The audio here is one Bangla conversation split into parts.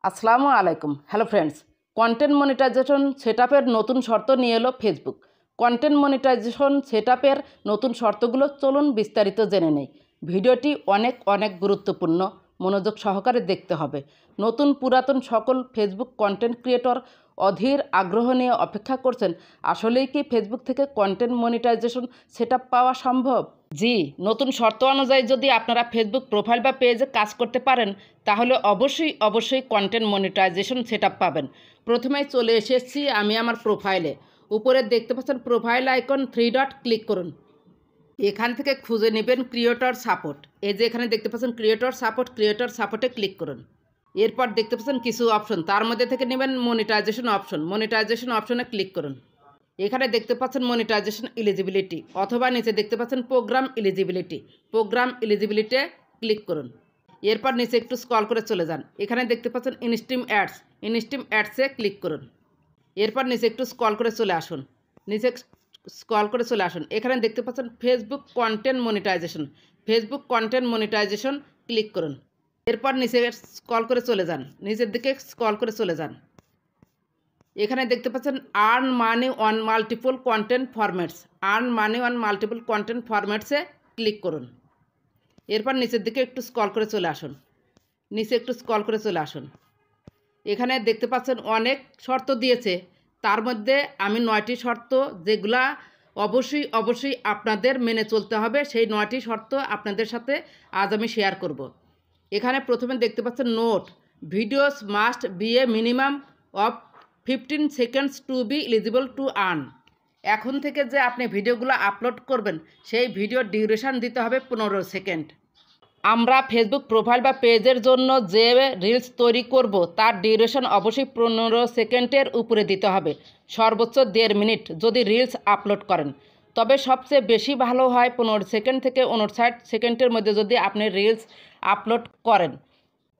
আসসালামু আলাইকুম। হ্যালো ফ্রেন্ডস, কন্টেন্ট মনিটাইজেশন সেটআপের নতুন শর্ত নিয়ে এলো ফেসবুক। কন্টেন্ট মনিটাইজেশন সেটআপের নতুন শর্তগুলো চলুন বিস্তারিত জেনে নেই। ভিডিওটি অনেক গুরুত্বপূর্ণ, মনোযোগ সহকারে দেখতে হবে। নতুন পুরাতন সকল ফেসবুক কন্টেন্ট ক্রিয়েটর অধীর আগ্রহ নিয়ে অপেক্ষা করছেন। আসলেই কি ফেসবুক থেকে কন্টেন্ট মনিটাইজেশন সেটআপ পাওয়া সম্ভব? জি, নতুন শর্ত অনুযায়ী যদি আপনারা ফেসবুক প্রোফাইল বা পেজে কাজ করতে পারেন তাহলে অবশ্যই কন্টেন্ট মনিটাইজেশন সেটআপ পাবেন। প্রথমেই চলে এসেছি আমি আমার প্রোফাইলে। উপরে দেখতে পাচ্ছেন প্রোফাইল আইকন 3 ডট ক্লিক করুন। এখান থেকে খুঁজে নেবেন ক্রিয়েটর সাপোর্ট। এই যে এখানে দেখতে পাচ্ছেন ক্রিয়েটর সাপোর্টে ক্লিক করুন। এরপর দেখতে পাচ্ছেন কিছু অপশন, তার মধ্যে থেকে নেবেন মনিটাইজেশন অপশনে ক্লিক করুন। এখানে দেখতে পাচ্ছেন মনিটাইজেশন এলিজিবিলিটি, অথবা নিচে দেখতে পাচ্ছেন প্রোগ্রাম এলিজিবিলিটি ক্লিক করুন। এরপর নিচে একটু স্ক্রল করে চলে যান। এখানে দেখতে পাচ্ছেন ইনস্ট্রিম অ্যাডসে ক্লিক করুন। এরপর নিচে একটু স্ক্রল করে চলে আসুন। এখানে দেখতে পাচ্ছেন ফেসবুক কন্টেন্ট মনিটাইজেশন ক্লিক করুন। এরপর নিচে স্ক্রল করে চলে যান, নিচের দিকে স্ক্রল করে চলে যান। এখানে দেখতে পাচ্ছেন earn money on multiple content ফরম্যাটসে ক্লিক করুন। এরপর নিচের দিকে একটু স্ক্রল করে চলে আসুন। এখানে দেখতে পাচ্ছেন অনেক শর্ত দিয়েছে, তার মধ্যে আমি 9টি শর্ত যেগুলা অবশ্যই আপনাদের মেনে চলতে হবে, সেই 9টি শর্ত আপনাদের সাথে আজ আমি শেয়ার করব। এখানে প্রথমে দেখতে পাচ্ছেন note, videos must B A minimum of 15 seconds two be eligible to earn. এখন থেকে যে আপনি ভিডিওগুলো আপলোড করবেন সেই ভিডিওর ডিউরেশন দিতে হবে 15 সেকেন্ড। আমরা ফেসবুক প্রোফাইল বা পেজের জন্য যে রিলস তৈরি করব তার ডিউরেশন অবশ্যই 15 সেকেন্ডের উপরে দিতে হবে, সর্বোচ্চ 1.5 মিনিট যদি রিলস আপলোড করেন। তবে সবচেয়ে বেশি ভালো হয় 15 সেকেন্ড থেকে 59 সেকেন্ডের মধ্যে যদি আপনি রিলস আপলোড করেন।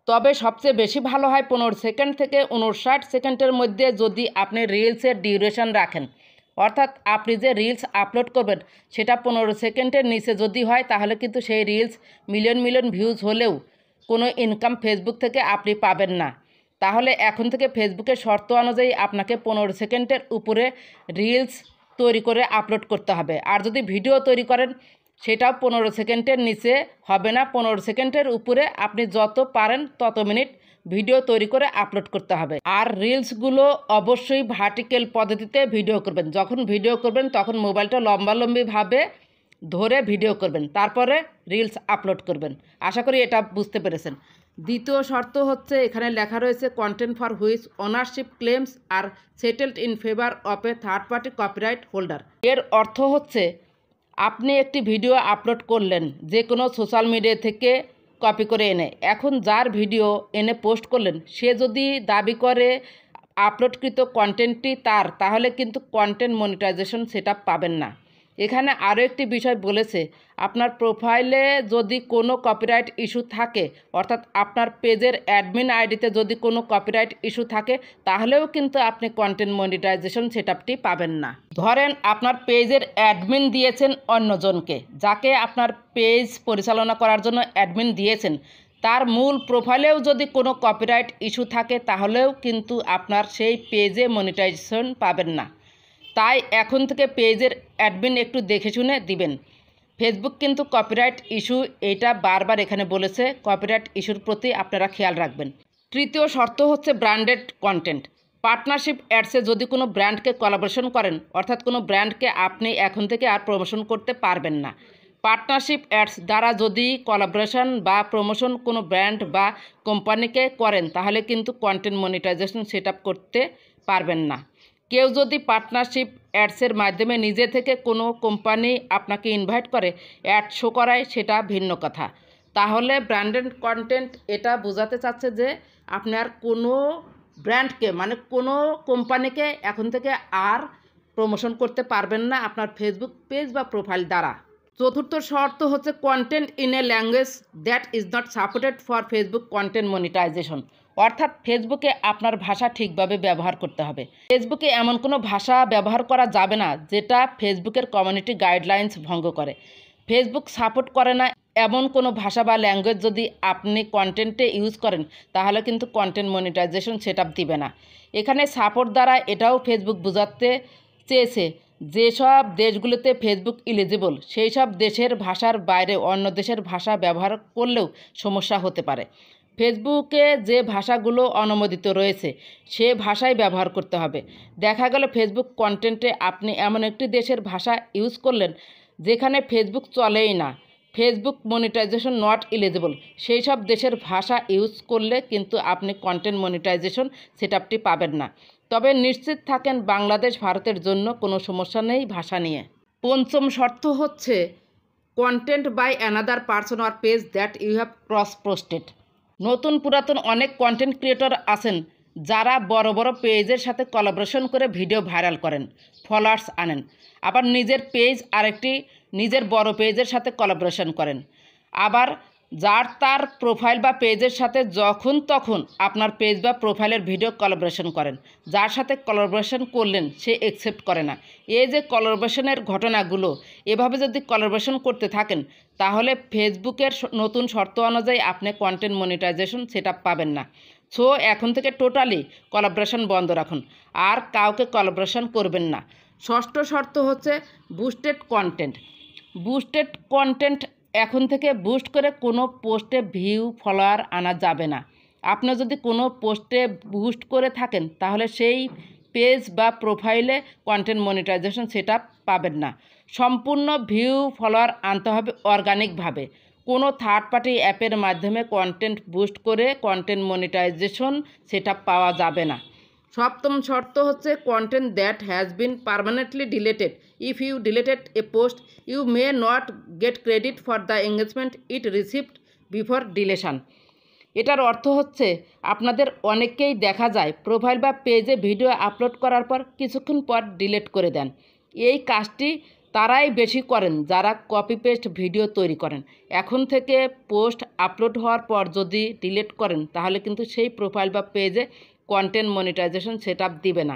15 সেকেন্ড থেকে 59 সেকেন্ডের মধ্যে যদি আপনি রিলসের ডিউরেশন রাখেন, অর্থাৎ আপনি যে রিলস আপলোড করবেন সেটা 15 সেকেন্ডের নিচে যদি হয় তাহলে কিন্তু সেই রিলস মিলিয়ন ভিউজ হলেও কোনো ইনকাম ফেসবুক থেকে আপনি পাবেন না। তাহলে এখন থেকে ফেসবুকের শর্ত অনুযায়ী আপনাকে 15 সেকেন্ডের উপরে রিলস তৈরি করে আপলোড করতে হবে। আর যদি ভিডিও তৈরি করেন সেটাও 15 সেকেন্ডের নিচে হবে না, 15 সেকেন্ডের উপরে আপনি যত পারেন তত মিনিট ভিডিও তৈরি করে আপলোড করতে হবে। আর রিলসগুলো অবশ্যই ভার্টিক্যাল পদ্ধতিতে ভিডিও করবেন। যখন ভিডিও করবেন তখন মোবাইলটা লম্বাভাবে ধরে ভিডিও করবেন, তারপরে রিলস আপলোড করবেন। আশা করি এটা বুঝতে পেরেছেন। দ্বিতীয় শর্ত হচ্ছে এখানে লেখা রয়েছে content for which ownership claims are settled in favour of a third party copyright holder. এর অর্থ হচ্ছে আপনি একটি ভিডিও আপলোড করলেন যে কোনো সোশ্যাল মিডিয়া থেকে কপি করে এনে, এখন যার ভিডিও এনে পোস্ট করলেন সে যদি দাবি করে আপলোডকৃত কন্টেন্টটি তার, তাহলে কিন্তু কন্টেন্ট মনিটাইজেশন সেটআপ পাবেন না। এখানে আরও একটি বিষয় বলেছে, আপনার প্রোফাইলে যদি কোনো কপিরাইট ইস্যু থাকে, অর্থাৎ আপনার পেজের অ্যাডমিন আইডিতে যদি কোনো কপিরাইট ইস্যু থাকে তাহলেও কিন্তু আপনি কন্টেন্ট মনিটাইজেশন সেটআপটি পাবেন না। ধরেন আপনার পেজের অ্যাডমিন দিয়েছেন অন্যজনকে, যাকে আপনার পেজ পরিচালনা করার জন্য অ্যাডমিন দিয়েছেন, তার মূল প্রোফাইলেও যদি কোনো কপিরাইট ইস্যু থাকে তাহলেও কিন্তু আপনার সেই পেজে মনিটাইজেশন পাবেন না। তাই এখন থেকে পেজের অ্যাডমিন একটু দেখে শুনে দিবেন। ফেসবুক কিন্তু কপিরাইট ইস্যু এটা বারবার এখানে বলেছে, কপিরাইট ইস্যুর প্রতি আপনারা খেয়াল রাখবেন। তৃতীয় শর্ত হচ্ছে ব্র্যান্ডেড কন্টেন্ট। পার্টনারশিপ অ্যাডসে যদি কোনো ব্র্যান্ডকে কোলাবোরেশন করেন, অর্থাৎ কোনো ব্র্যান্ডকে আপনি এখন থেকে আর প্রমোশন করতে পারবেন না। পার্টনারশিপ অ্যাডস দ্বারা যদি কোলাবোরেশন বা প্রমোশন কোনো ব্র্যান্ড বা কোম্পানিকে করেন তাহলে কিন্তু কন্টেন্ট মনিটাইজেশন সেটআপ করতে পারবেন না। কেউ যদি পার্টনারশিপ অ্যাডসের মাধ্যমে নিজে থেকে কোনো কোম্পানি আপনাকে ইনভাইট করে অ্যাড শো করায় সেটা ভিন্ন কথা। তাহলে ব্র্যান্ডেড কন্টেন্ট এটা বোঝাতে চাচ্ছে যে আপনার কোনো ব্র্যান্ডকে মানে কোনো কোম্পানিকে এখন থেকে আর প্রমোশন করতে পারবেন না আপনার ফেসবুক পেজ বা প্রোফাইল দ্বারা। চতুর্থ শর্ত হচ্ছে content in a language that is not supported for Facebook content monetisation. অর্থাৎ ফেসবুকে আপনার ভাষা ঠিকভাবে ব্যবহার করতে হবে। ফেসবুকে এমন কোনো ভাষা ব্যবহার করা যাবে না যেটা ফেসবুকের কমিউনিটি গাইডলাইন্স ভঙ্গ করে। ফেসবুক সাপোর্ট করে না এমন কোনো ভাষা বা ল্যাঙ্গুয়েজ যদি আপনি কন্টেন্টে ইউজ করেন তাহলে কিন্তু কন্টেন্ট মনিটাইজেশন সেটআপ দিবে না। এখানে সাপোর্ট দ্বারা এটাও ফেসবুক বোঝাতে চেয়েছে যেসব দেশগুলোতে ফেসবুক এলিজিবল সেই সব দেশের ভাষার বাইরে অন্য দেশের ভাষা ব্যবহার করলেও সমস্যা হতে পারে। ফেসবুকে যে ভাষাগুলো অনুমোদিত রয়েছে সে ভাষাই ব্যবহার করতে হবে। দেখা গেল ফেসবুক কন্টেন্টে আপনি এমন একটি দেশের ভাষা ইউজ করলেন যেখানে ফেসবুক চলেই না, ফেসবুক মনিটাইজেশন নট এলিজিবল, সেই সব দেশের ভাষা ইউজ করলে কিন্তু আপনি কন্টেন্ট মনিটাইজেশন সেটআপটি পাবেন না। তবে নিশ্চিত থাকেন বাংলাদেশ ভারতের জন্য কোনো সমস্যা নেই ভাষা নিয়ে। পঞ্চম শর্ত হচ্ছে content by another person or page that you have cross posted. নতুন পুরাতন অনেক কন্টেন্ট ক্রিয়েটর আছেন যারা বড় বড় পেজের সাথে কোলাবোরেশন করে ভিডিও ভাইরাল করেন, ফলোয়ার্স আনেন, আবার নিজের পেজ আরেকটি নিজের বড় পেজের সাথে কোলাবোরেশন করেন। আবার যার তার প্রোফাইল বা পেজের সাথে যখন তখন আপনার পেজ বা প্রোফাইলের ভিডিও কোলাবোরেশন করেন, যার সাথে কোলাবোরেশন করলেন সে অ্যাকসেপ্ট করে না। এই যে কোলাবোরেশনের ঘটনাগুলো, এভাবে যদি কোলাবোরেশন করতে থাকেন তাহলে ফেসবুকের নতুন শর্ত অনুযায়ী আপনি কন্টেন্ট মনিটাইজেশন সেটআপ পাবেন না। সো এখন থেকে টোটালি কোলাবোরেশন বন্ধ রাখুন, আর কাউকে কোলাবোরেশন করবেন না। ষষ্ঠ শর্ত হচ্ছে বুস্টেড কন্টেন্ট। বুস্টেড কন্টেন্ট এখন থেকে বুস্ট করে কোনো পোস্টে ভিউ ফলোয়ার আনা যাবে না। আপনি যদি কোনো পোস্টে বুস্ট করে থাকেন তাহলে সেই পেজ বা প্রোফাইলে কন্টেন্ট মনিটাইজেশন সেটআপ পাবেন না। সম্পূর্ণ ভিউ ফলোয়ার আনতে হবে অর্গানিকভাবে। কোনো থার্ড পার্টি অ্যাপের মাধ্যমে কন্টেন্ট বুস্ট করে কন্টেন্ট মনিটাইজেশন সেটআপ পাওয়া যাবে না। সপ্তম শর্ত হচ্ছে content that has been permanently deleted. If you deleted a post you may not get credit for the engagement it received before deletion. এটার অর্থ হচ্ছে আপনাদের অনেককেই দেখা যায় প্রোফাইল বা পেজে ভিডিও আপলোড করার পর কিছুক্ষণ পর ডিলিট করে দেন। এই কাজটি তারাই বেশি করেন যারা কপি পেস্ট ভিডিও তৈরি করেন। এখন থেকে পোস্ট আপলোড হওয়ার পর যদি ডিলিট করেন তাহলে কিন্তু সেই প্রোফাইল বা পেজে কন্টেন্ট মনিটাইজেশন সেটআপ দিবে না।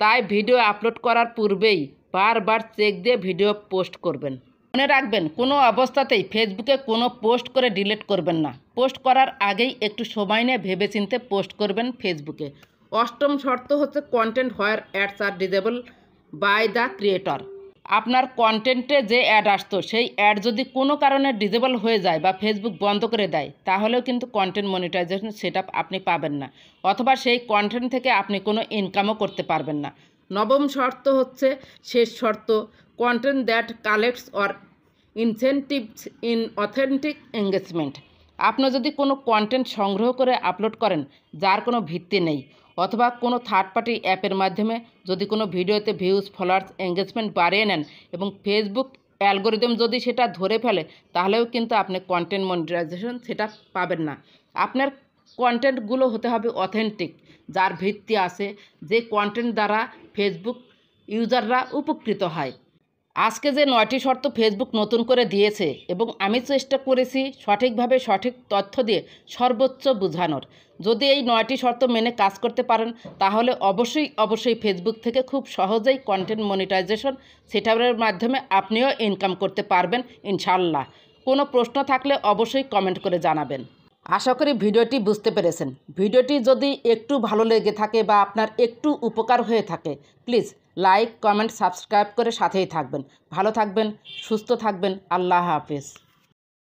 তাই ভিডিও আপলোড করার পূর্বেই বারবার চেক দিয়ে ভিডিও পোস্ট করবেন। মনে রাখবেন কোনো অবস্থাতেই ফেসবুকে কোনো পোস্ট করে ডিলিট করবেন না। পোস্ট করার আগেই একটু সময় নিয়ে ভেবেচিন্তে পোস্ট করবেন ফেসবুকে। অষ্টম শর্ত হচ্ছে content where ads are disabled by the creator. আপনার কন্টেন্টে যে অ্যাড আসতো সেই অ্যাড যদি কোনো কারণে ডিজেবল হয়ে যায় বা ফেসবুক বন্ধ করে দেয় তাহলেও কিন্তু কন্টেন্ট মনিটাইজেশন সেটআপ আপনি পাবেন না, অথবা সেই কন্টেন্ট থেকে আপনি কোনো ইনকামও করতে পারবেন না। নবম শর্ত হচ্ছে শেষ শর্ত content that collects or incentives in authentic engagement. আপনি যদি কোনো কন্টেন্ট সংগ্রহ করে আপলোড করেন যার কোনো ভিত্তি নেই, অথবা কোনো থার্ড পার্টি অ্যাপের মাধ্যমে যদি কোনো ভিডিওতে ভিউজ ফলোয়ার্স এঙ্গেজমেন্ট বাড়িয়ে নেন এবং ফেসবুক অ্যালগোরিদম যদি সেটা ধরে ফেলে তাহলেও কিন্তু আপনি কন্টেন্ট মনিটাইজেশন সেটা পাবেন না। আপনার কন্টেন্টগুলো হতে হবে অথেন্টিক, যার ভিত্তি আছে, যে কন্টেন্ট দ্বারা ফেসবুক ইউজাররা উপকৃত হয়। আজকে যে 9টি শর্ত ফেসবুক নতুন করে দিয়েছে এবং আমি চেষ্টা করেছি সঠিকভাবে সঠিক তথ্য দিয়ে সর্বোচ্চ বোঝানোর। যদি এই 9টি শর্ত মেনে কাজ করতে পারেন তাহলে অবশ্যই ফেসবুক থেকে খুব সহজেই কন্টেন্ট মনিটাইজেশন সেটআপের মাধ্যমে আপনিও ইনকাম করতে পারবেন ইনশাল্লাহ। কোনো প্রশ্ন থাকলে অবশ্যই কমেন্ট করে জানাবেন। আশা করি ভিডিওটি বুঝতে পেরেছেন। ভিডিওটি যদি একটু ভালো লেগে থাকে বা আপনার একটু উপকার হয়ে থাকে প্লিজ লাইক, কমেন্ট, সাবস্ক্রাইব করে সাথেই থাকবেন। ভালো থাকবেন, সুস্থ থাকবেন। আল্লাহ হাফেজ।